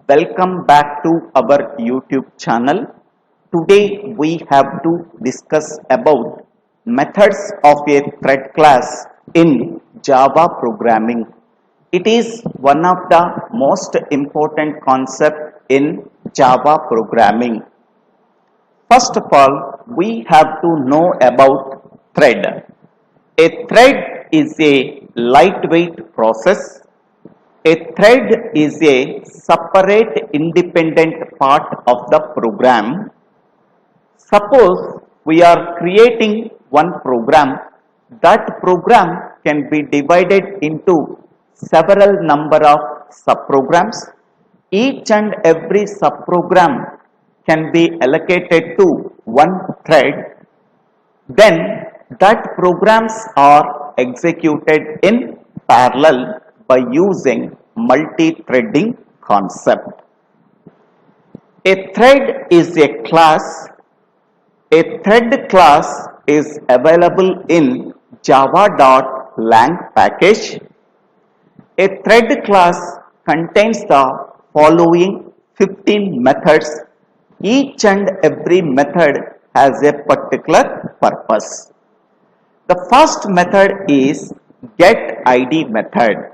Welcome back to our YouTube channel. Today we have to discuss about methods of a thread class in Java programming. It is one of the most important concept in Java programming. First of all, we have to know about thread. A thread is a lightweight process. A thread is a separate independent part of the program. Suppose we are creating one program. That program can be divided into several number of subprograms. Each and every subprogram can be allocated to one thread. Then that programs are executed in parallel by using multi-threading concept. A thread is a class. A thread class is available in java.lang package. A thread class contains the following 15 methods. Each and every method has a particular purpose. The first method is getID method.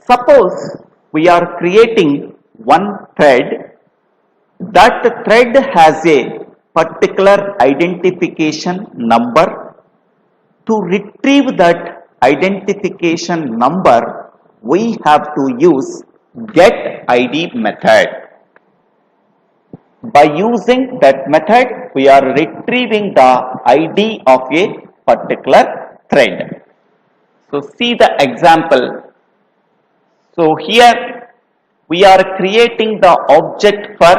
Suppose we are creating one thread. That thread has a particular identification number. To retrieve that identification number, we have to use getID method. By using that method, we are retrieving the ID of a particular thread. So see the example. So here we are creating the object for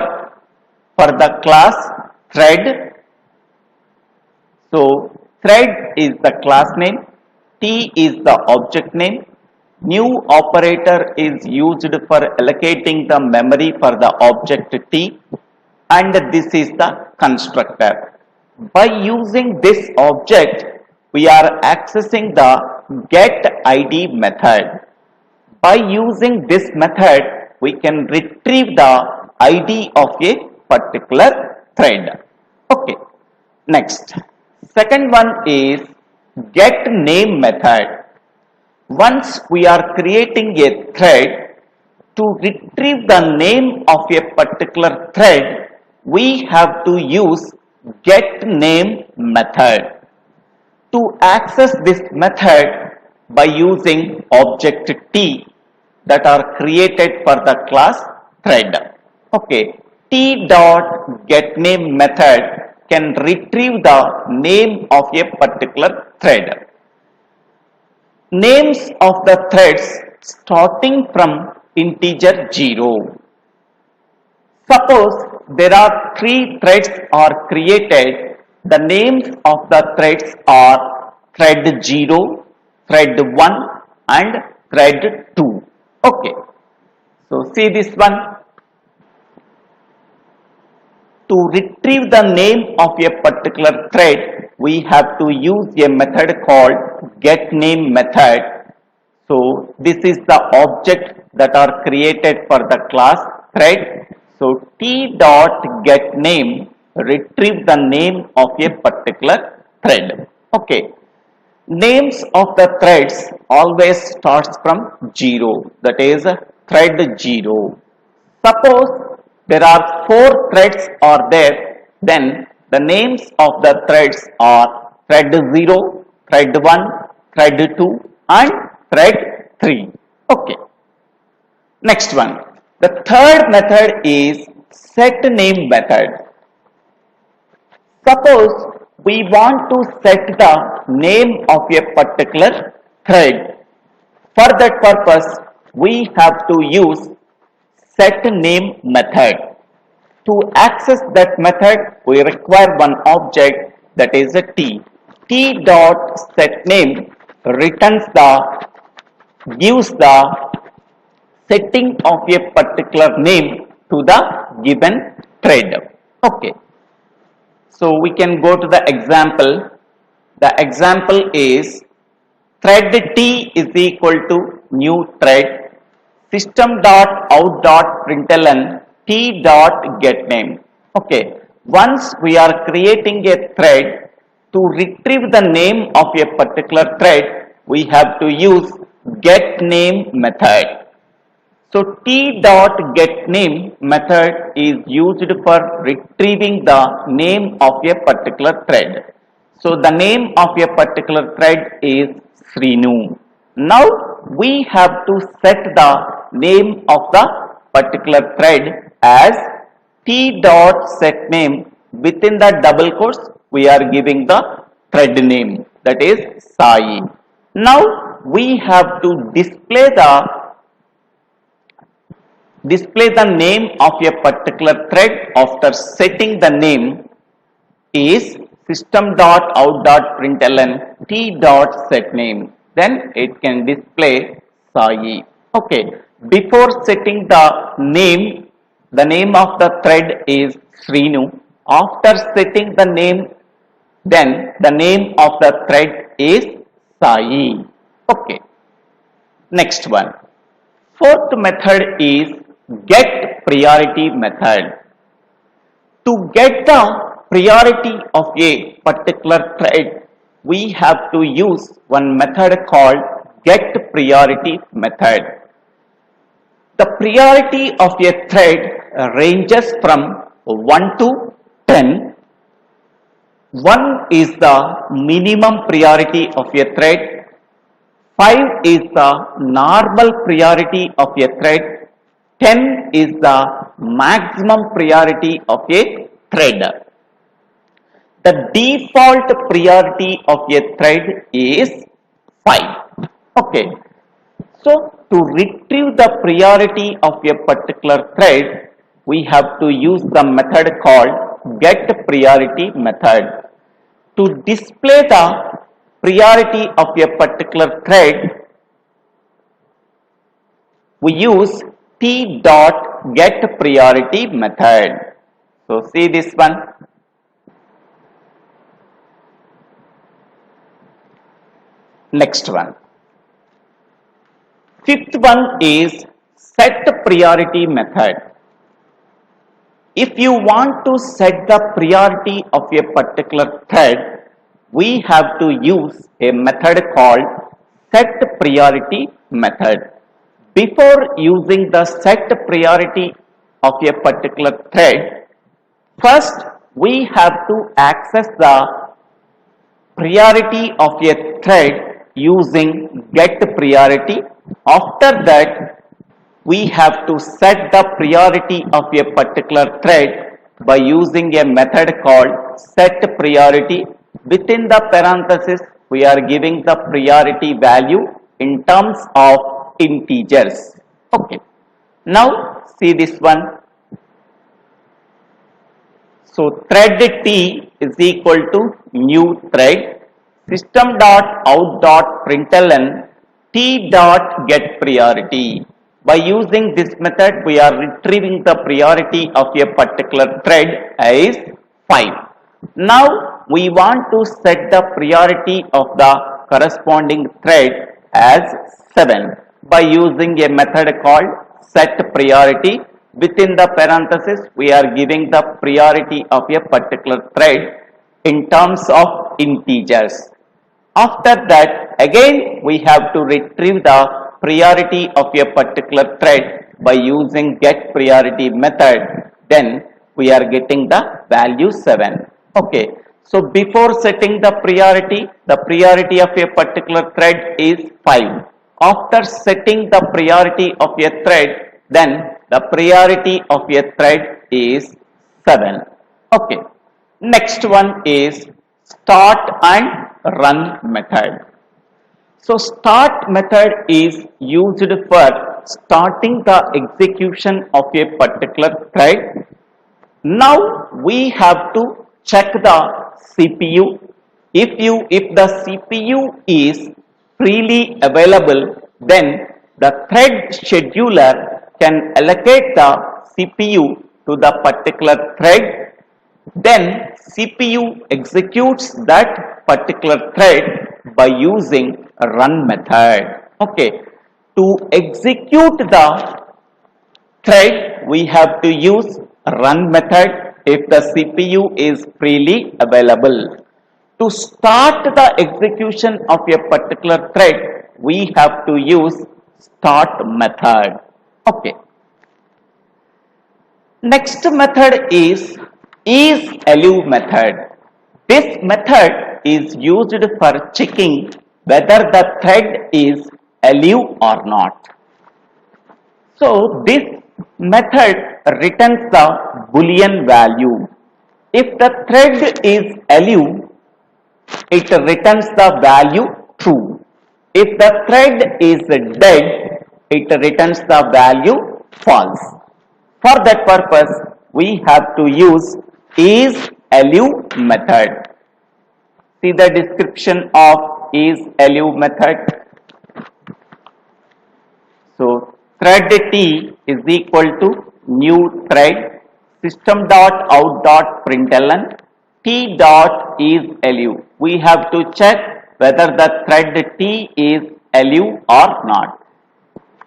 the class thread. So thread is the class name, T is the object name, new operator is used for allocating the memory for the object T, and this is the constructor. By using this object, we are accessing the getID method. By using this method, we can retrieve the ID of a particular thread. Okay. Next, second one is getName method. Once we are creating a thread, to retrieve the name of a particular thread, we have to use getName method. To access this method by using object T that are created for the class thread. Okay, T.getName method can retrieve the name of a particular thread. Names of the threads starting from integer 0. Suppose there are 3 threads are created. The names of the threads are thread 0, thread 1 and thread 2. Okay. So see this one. To retrieve the name of a particular thread, we have to use a method called getName method. So this is the object that are created for the class thread. So T.getName retrieve the name of a particular thread. Okay. Names of the threads always starts from 0, that is thread 0. Suppose there are 4 threads are there, then the names of the threads are thread 0, thread 1, thread 2 and thread 3. Okay. Next one. The third method is setName method. Suppose we want to set the name of a particular thread. For that purpose, we have to use setName method. To access that method, we require one object, that is a T. T.setName gives the setting of a particular name to the given thread. Okay. So we can go to the example. The example is thread T is equal to new thread. system.out.println t.getName. Okay, once we are creating a thread, to retrieve the name of a particular thread, we have to use getName method. So t.getName method is used for retrieving the name of a particular thread. So the name of a particular thread is Srinu. Now we have to set the name of the particular thread as t.setName. Within the double quotes we are giving the thread name, that is Sai. Now we have to display the name of a particular thread. After setting the name is system.out.println t.setName, then it can display Sai. Okay, before setting the name of the thread is Srinu. After setting the name, then the name of the thread is Sai. Okay, next one. Fourth method is get priority method. To get the priority of a particular thread, we have to use one method called get priority method. The priority of a thread ranges from 1 to 10. 1 is the minimum priority of a thread. 5 is the normal priority of a thread. 10 is the maximum priority of a thread. The default priority of a thread is 5. Okay. So to retrieve the priority of a particular thread, we have to use the method called get priority method. To display the priority of a particular thread, we use t.getPriority method. So see this one. Next one. Fifth one is set priority method. If you want to set the priority of a particular thread, we have to use a method called set priority method. Before using the set priority of a particular thread, first we have to access the priority of a thread using get priority. After that, we have to set the priority of a particular thread by using a method called set priority. Within the parenthesis, we are giving the priority value in terms of integers. Okay. Now see this one. So thread T is equal to new thread. System.out.println t.getPriority. By using this method, we are retrieving the priority of a particular thread as 5. Now we want to set the priority of the corresponding thread as 7 by using a method called set priority. Within the parenthesis, we are giving the priority of a particular thread in terms of integers. After that, again we have to retrieve the priority of a particular thread by using get priority method. Then we are getting the value 7. Okay. So before setting the priority of a particular thread is 5. After setting the priority of a thread, then the priority of a thread is 7. Okay. Next one is start and run method. So start method is used for starting the execution of a particular thread. Now we have to check the CPU. If the CPU is freely available, then the thread scheduler can allocate the CPU to the particular thread. Then CPU executes that particular thread by using a run method. Okay. To execute the thread, we have to use run method if the CPU is freely available. To start the execution of a particular thread, we have to use start method. Okay. Next method is isElu method. This method is used for checking whether the thread is alive or not. So this method returns the Boolean value. If the thread is alive, it returns the value true. If the thread is dead, it returns the value false. For that purpose, we have to use isElu method. See the description of isElu method. So thread T is equal to new thread system.out.println T dot isElu. We have to check whether the thread T is alive or not.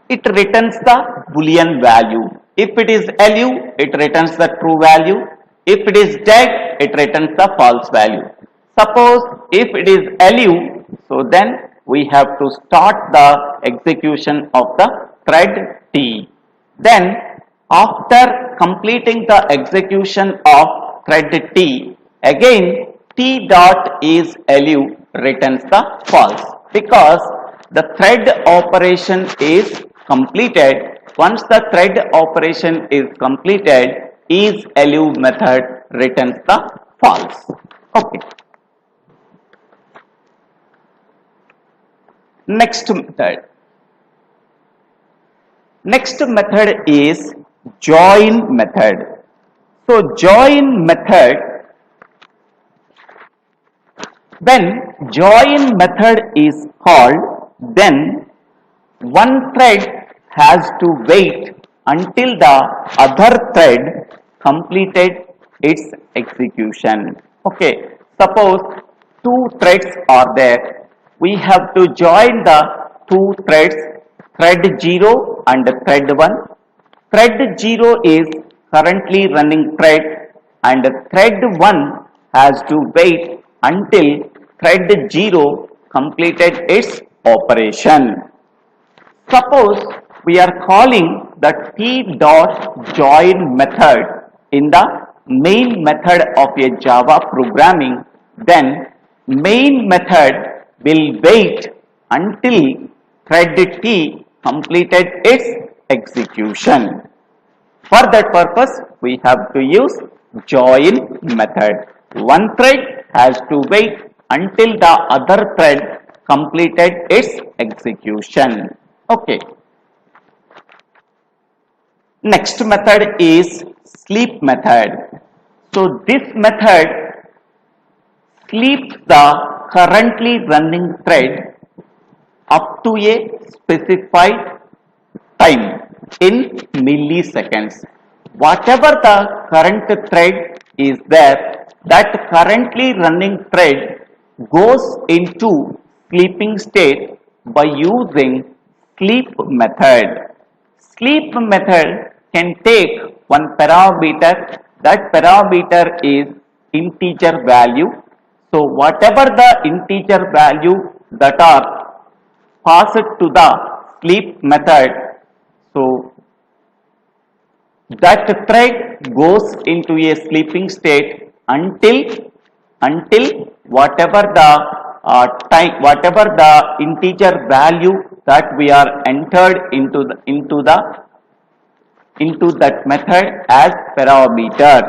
It returns the Boolean value. If it is alive, it returns the true value. If it is dead, it returns the false value. Suppose if it is alive, so then we have to start the execution of the thread T. Then after completing the execution of thread T, again T dot isElu returns the false because the thread operation is completed. Once the thread operation is completed, isElu method returns the false. Okay. Next method is join method. So join method, when join method is called, then one thread has to wait until the other thread completed its execution. Okay, suppose two threads are there. We have to join the two threads, thread 0 and thread 1. Thread 0 is currently running thread and thread 1 has to wait until thread 0 completed its operation. Suppose we are calling the T dot join method in the main method of a Java programming, then main method will wait until thread T completed its execution. For that purpose, we have to use join method. One thread has to wait until the other thread completed its execution. Okay. Next method is sleep method. So this method sleeps the currently running thread up to a specified time in milliseconds. Whatever the current thread is there, that currently running thread goes into sleeping state by using sleep method. Sleep method can take one parameter. That parameter is integer value. So whatever the integer value that are passed to the sleep method, so that thread goes into a sleeping state until whatever the integer value that we are entered into that method as parameter.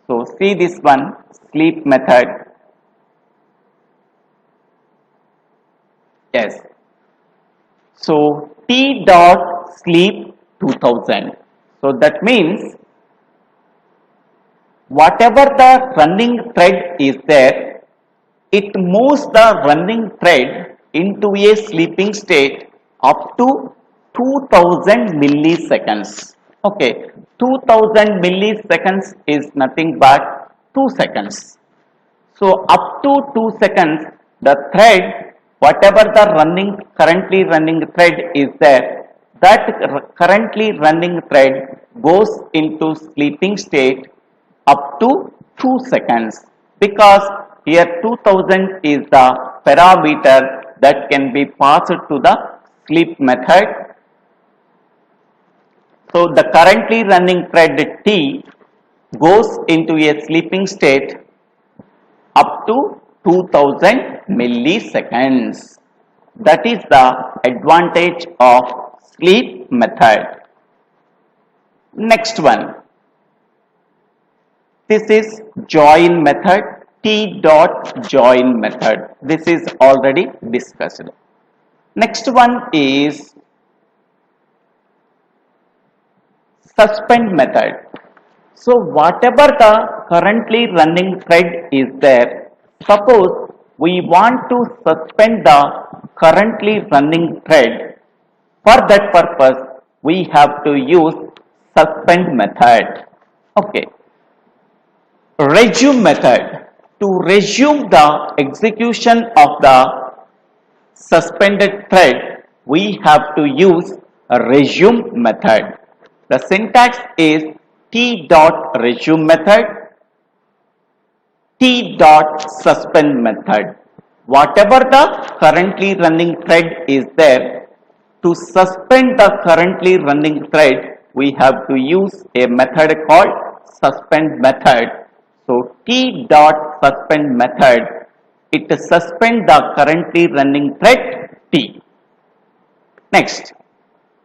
So see this one, sleep method. Yes. So T dot sleep 2000. So that means whatever the running thread is there, it moves the running thread into a sleeping state up to 2000 milliseconds. Okay, 2000 milliseconds is nothing but 2 seconds. So up to 2 seconds, the thread whatever the currently running thread is there, that currently running thread goes into sleeping state up to 2 seconds, because here 2000 is the parameter that can be passed to the sleep method. So the currently running thread T goes into a sleeping state up to 2000 milliseconds. That is the advantage of sleep method. Next one, this is join method, T dot join method. This is already discussed. Next one is suspend method. So whatever the currently running thread is there, suppose we want to suspend the currently running thread. For that purpose, we have to use suspend method. Okay. Resume method. To resume the execution of the suspended thread, we have to use a resume method. The syntax is T dot resume method, T dot suspend method. Whatever the currently running thread is there, to suspend the currently running thread, we have to use a method called suspend method. So T dot suspend method, it suspends the currently running thread T. Next,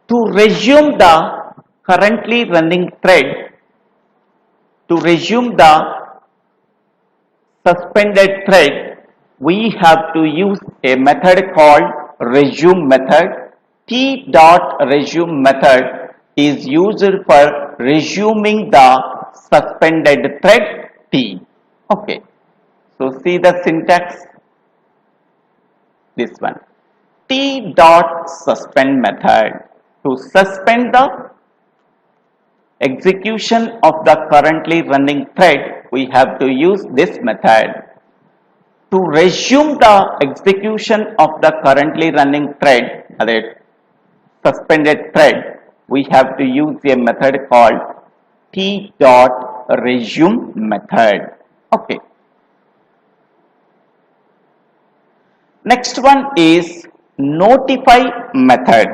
to resume the currently running thread, to resume the suspended thread, we have to use a method called resume method. T dot resume method is used for resuming the suspended thread T. Okay. So see the syntax. This one. T dot suspend method. To suspend the execution of the currently running thread, we have to use this method. To resume the execution of the currently running thread, that suspended thread, we have to use a method called T dot resume method. Okay. Next one is notify method.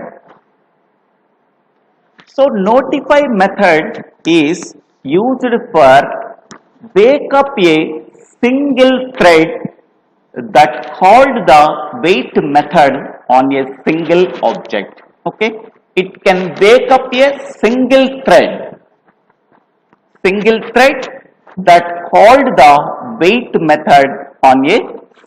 So notify method is used for wake up a single thread that called the wait method on a single object. Okay, it can wake up a single thread that called the wait method on a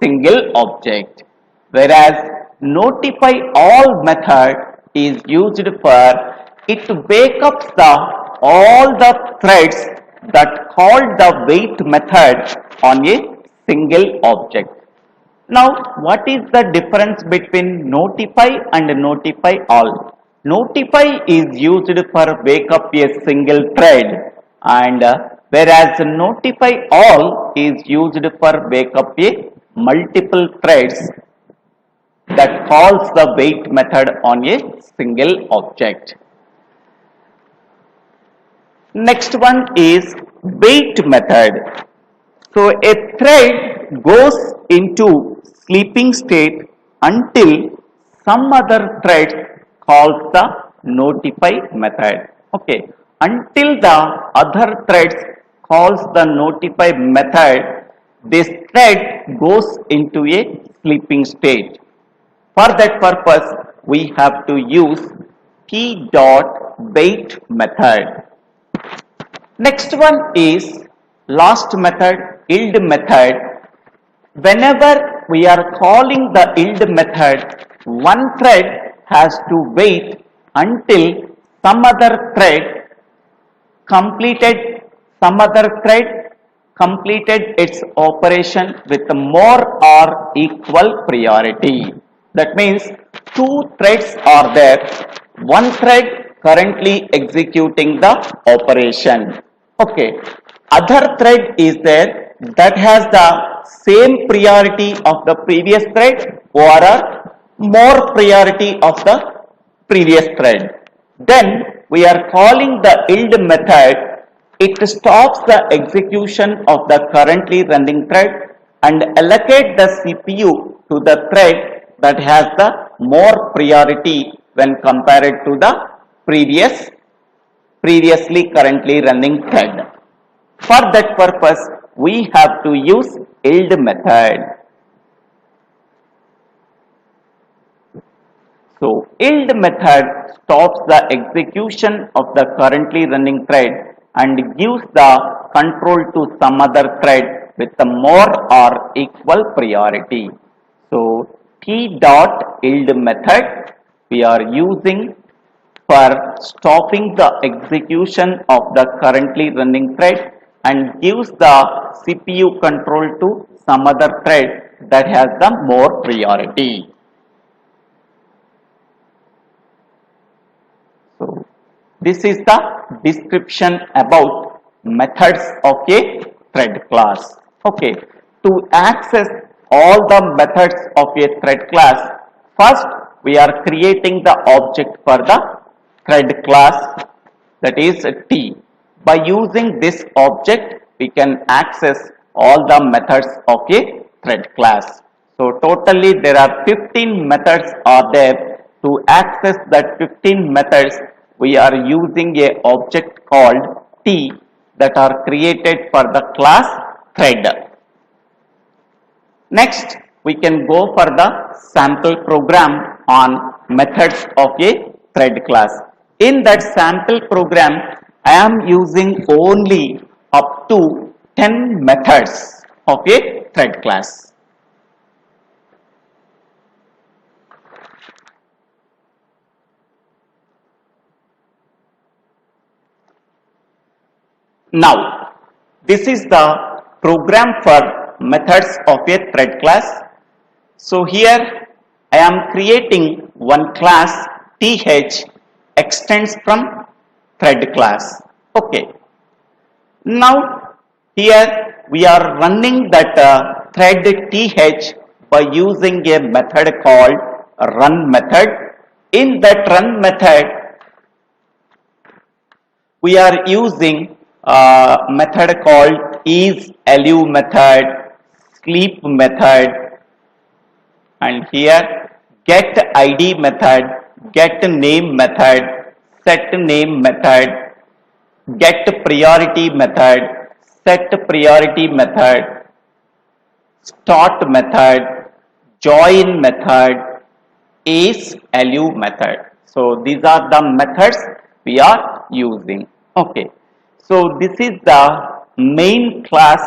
single object, whereas notify all method is used for it wake up all the threads that called the wait method on a single object. Now, what is the difference between notify and notify all? Notify is used for wake up a single thread, and whereas notify all is used for wake up a multiple threads that calls the wait method on a single object. Next one is wait method. So a thread goes into sleeping state until some other thread calls the notify method. Okay, until the other threads calls the notify method, this thread goes into a sleeping state. For that purpose, we have to use T dot wait method. Next one is last method, yield method. Whenever we are calling the yield method, one thread has to wait until some other thread completed its operation with more or equal priority. That means two threads are there, one thread currently executing the operation. Okay, other thread is there, that has the same priority of the previous thread or more priority of the previous thread. Then we are calling the yield method. It stops the execution of the currently running thread and allocate the CPU to the thread that has the more priority when compared to the previously currently running thread. For that purpose, we have to use yield method. So, yield method stops the execution of the currently running thread and gives the control to some other thread with a more or equal priority. So, T dot yield method we are using for stopping the execution of the currently running thread and gives the CPU control to some other thread that has the more priority. So, this is the description about methods of a thread class. Okay, to access all the methods of a thread class, first we are creating the object for the thread class, that is T. By using this object, we can access all the methods of a thread class. So totally there are 15 methods are there. To access that 15 methods, we are using a object called T that are created for the class thread. Next, we can go for the sample program on methods of a thread class. In that sample program, I am using only up to 10 methods of a thread class. Now, this is the program for methods of a thread class. So here I am creating one class TH extends from thread class. Okay. Now here we are running that thread TH by using a method called run method. In that run method, we are using a method called isLu method, sleep method, and here get ID method, get name method, set name method, get priority method, set priority method, start method, join method, isLu method. So these are the methods we are using. Okay. So this is the main class.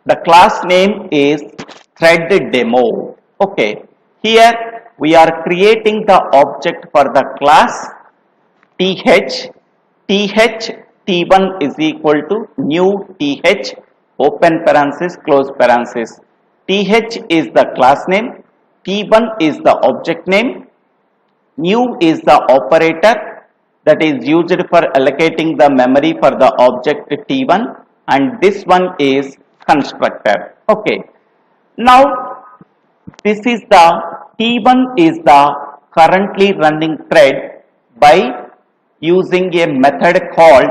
The class name is thread demo. Okay. Here we are creating the object for the class th. T1 is equal to new th open parenthesis close parenthesis. Th is the class name, T1 is the object name, new is the operator that is used for allocating the memory for the object T1, and this one is constructor. Okay. Now this is the T1 is the currently running thread by using a method called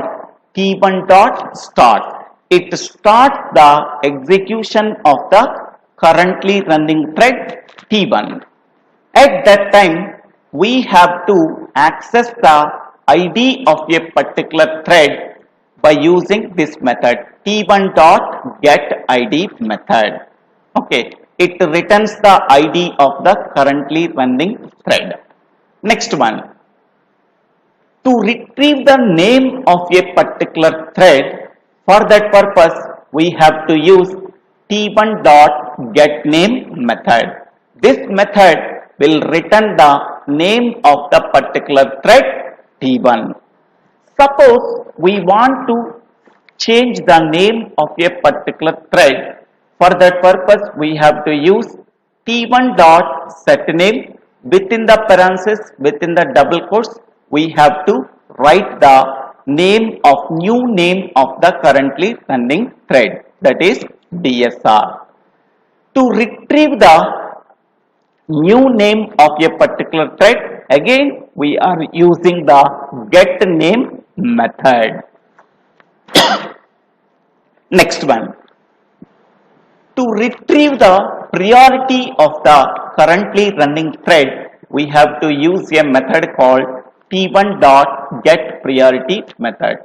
T1.start. It starts the execution of the currently running thread T1. At that time, we have to access the ID of a particular thread by using this method T1.getID method. Okay, it returns the ID of the currently running thread. Next one. To retrieve the name of a particular thread, for that purpose we have to use T1.getName method. This method will return the name of the particular thread T1. Suppose we want to change the name of a particular thread. For that purpose we have to use T1.setName. Within the parenthesis, within the double quotes, we have to write the new name of the currently running thread, that is DSR. To retrieve the new name of a particular thread, again we are using the get name method. Next one, to retrieve the priority of the currently running thread, we have to use a method called t1.getPriority method.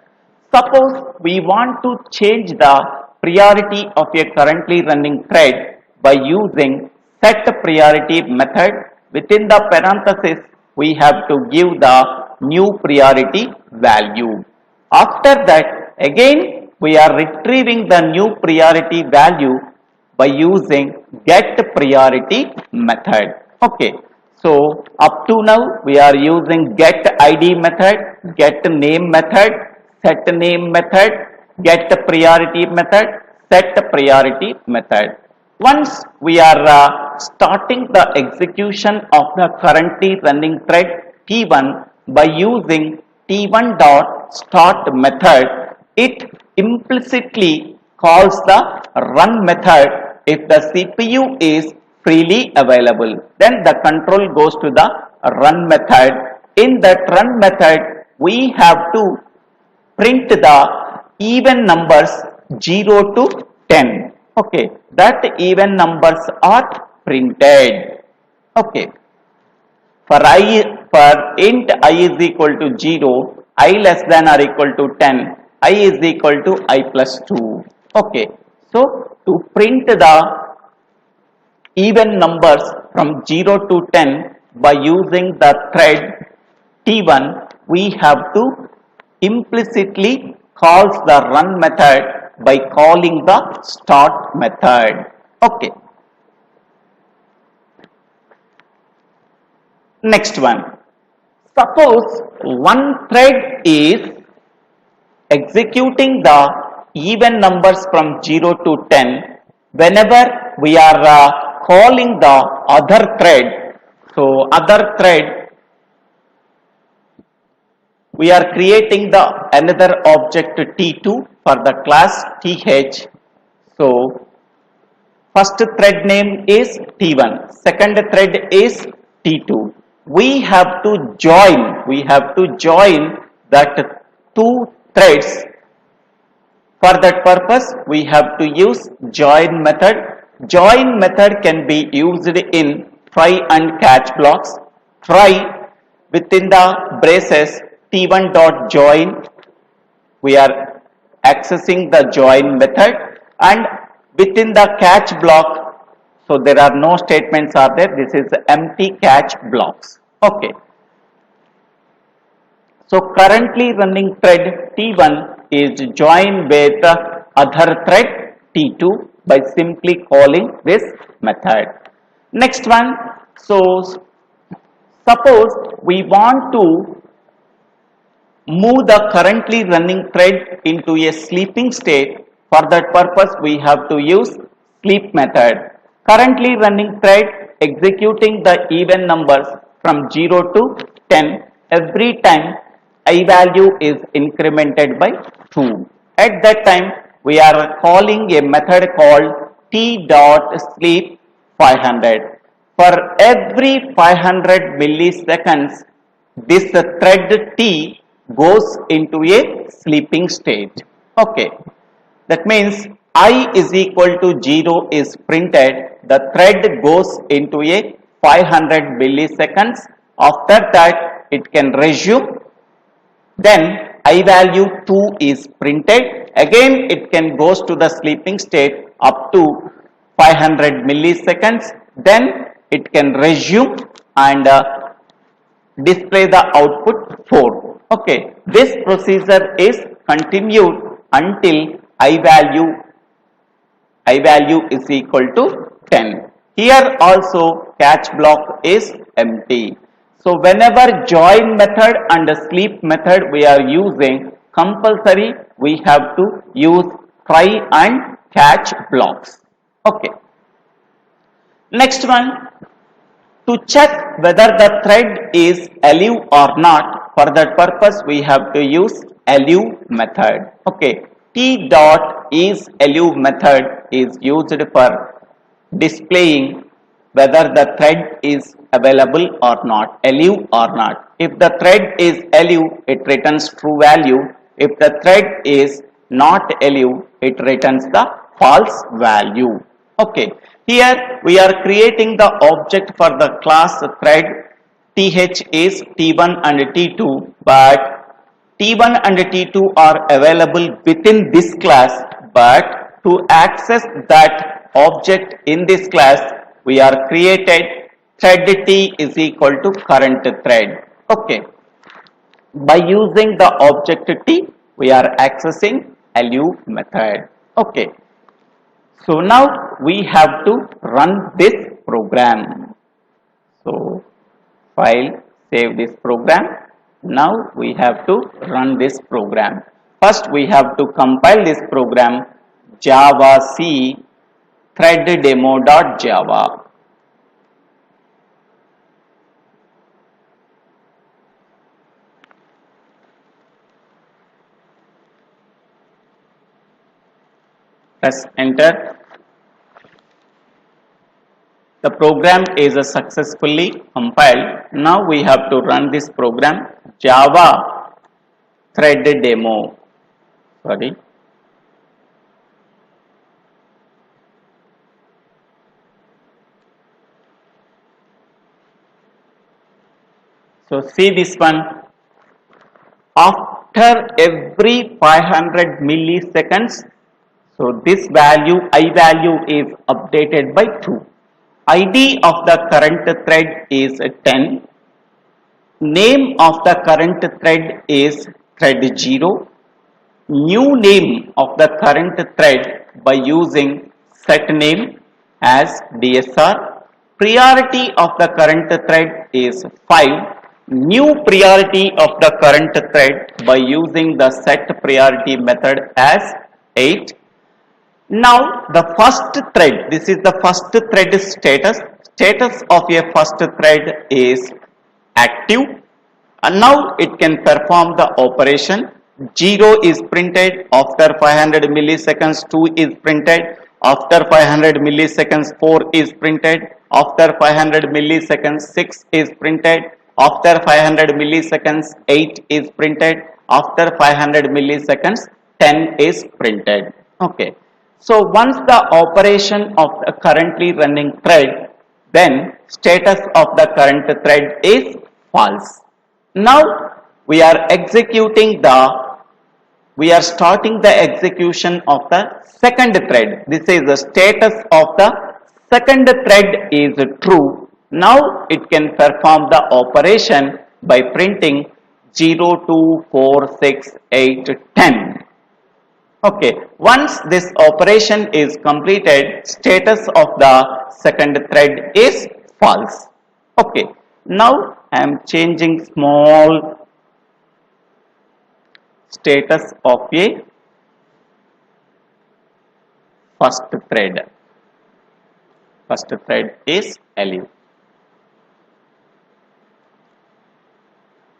Suppose we want to change the priority of a currently running thread by using setPriority method. Within the parenthesis, we have to give the new priority value. After that, again we are retrieving the new priority value by using getPriority method. Okay. So up to now we are using getID method, getName method, setName method, getPriority method, setPriority method. Once we are starting the execution of the currently running thread T1 by using T1.start method, it implicitly calls the run method if the CPU is freely available. Then the control goes to the run method. In that run method, we have to print the even numbers 0 to 10. Okay, that even numbers are printed. Okay, for int I is equal to 0, I less than or equal to 10, I is equal to I plus 2. Okay, so to print the even numbers from 0 to 10 by using the thread T1, we have to implicitly call the run method by calling the start method. Okay. Next one. Suppose one thread is executing the even numbers from 0 to 10 whenever we are calling the other thread. So other thread, we are creating the another object T2 for the class TH. So first thread name is T1, second thread is T2. We have to join that two threads. For that purpose, we have to use join method. Join method can be used in try and catch blocks. Try within the braces T1.join, we are accessing the join method, and within the catch block, so there are no statements are there, this is empty catch blocks. Okay. So currently running thread T1 is joined with other thread T2 by simply calling this method. Next one, so suppose we want to move the currently running thread into a sleeping state. For that purpose, we have to use sleep method. Currently running thread executing the even numbers from 0 to 10. Every time I value is incremented by 2. At that time, we are calling a method called t.sleep 500. For every 500 milliseconds, this thread T goes into a sleeping state. Okay, that means I is equal to 0 is printed. The thread goes into a 500 milliseconds. After that, it can resume. Then I value 2 is printed. Again, it can goes to the sleeping state up to 500 milliseconds. Then it can resume and display the output 4. Okay, this procedure is continued until I value is equal to 10. Here also catch block is empty. So whenever join method and sleep method we are using, compulsory we have to use try and catch blocks. Okay. Next one, To check whether the thread is alive or not, for that purpose we have to use alive method. Okay, T dot is alive method is used for displaying whether the thread is available or not, alive or not. If the thread is alive, it returns true value. If the thread is not alive, it returns the false value. Okay, here we are creating the object for the class thread. Th is T1 and T2, but T1 and T2 are available within this class, but to access that object in this class, we are created thread T is equal to current thread. Okay, by using the object T, we are accessing alive method. Okay, so now we have to run this program. So file, save this program. Now we have to run this program. First we have to compile this program, java c threaddemo.java. Press enter. The program is successfully compiled. Now we have to run this program, java thread demo. So see this one. After every 500 milliseconds, so this value, I value is updated by 2. ID of the current thread is 10. Name of the current thread is thread 0. New name of the current thread by using set name as DSR. Priority of the current thread is 5. New priority of the current thread by using the set priority method as 8. Now the first thread, this is the first thread status. Status of a first thread is active, and now it can perform the operation. 0 is printed, after 500 milliseconds 2 is printed, after 500 milliseconds 4 is printed, after 500 milliseconds 6 is printed, after 500 milliseconds 8 is printed, after 500 milliseconds 10 is printed. Okay, so once the operation of the currently running thread, then status of the current thread is false. Now we are starting the execution of the second thread. This is the status of the second thread is true. Now it can perform the operation by printing 0, 2, 4, 6, 8, 10. Okay, once this operation is completed, status of the second thread is false. Okay, now I am changing small status of a first thread. First thread is alive,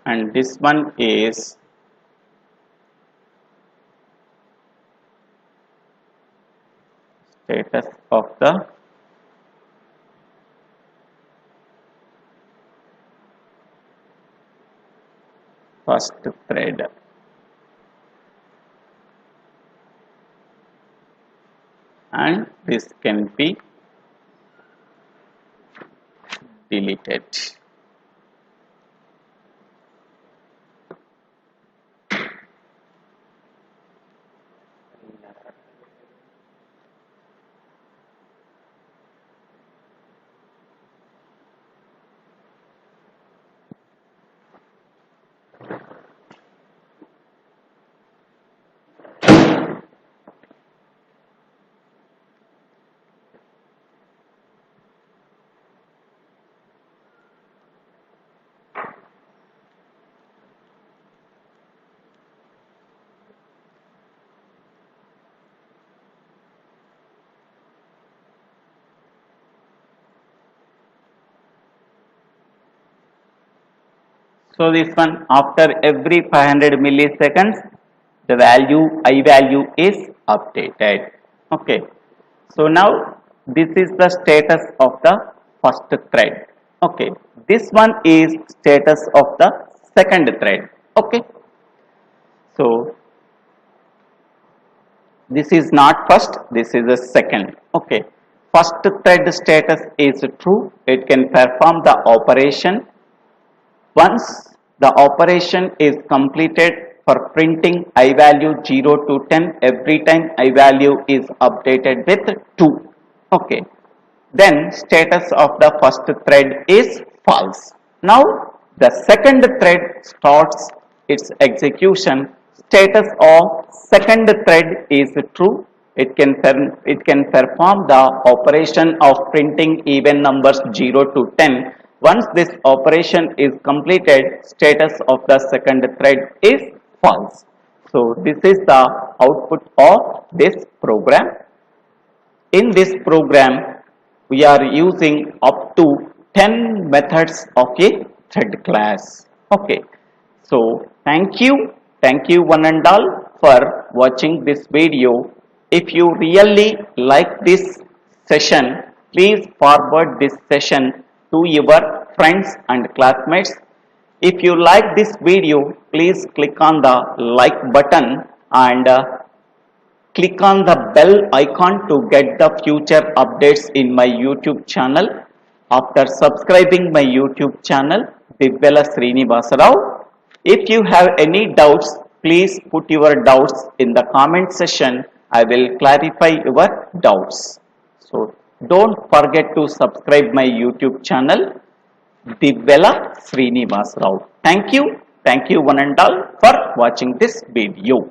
and this one is status of the first thread. And this can be deleted. So this one, after every 500 milliseconds, the value I value is updated. Okay. So now this is the status of the first thread. Okay. This one is status of the second thread. Okay. So this is not first, this is the second. Okay. First thread status is true. It can perform the operation. Once the operation is completed for printing I value 0 to 10, every time I value is updated with 2. Okay. Then status of the first thread is false. Now the second thread starts its execution. Status of second thread is true. It can perform the operation of printing even numbers 0 to 10. Once this operation is completed, status of the second thread is false. So this is the output of this program. In this program, we are using up to 10 methods of a thread class. Okay. So thank you one and all for watching this video. If you really like this session, please forward this session to your friends and classmates. If you like this video, please click on the like button and click on the bell icon to get the future updates in my YouTube channel. After subscribing my YouTube channel, Divvela Srinivasa Rao. If you have any doubts, please put your doubts in the comment section. I will clarify your doubts. So don't forget to subscribe my YouTube channel, Divvela Srinivasa Rao. Thank you one and all for watching this video.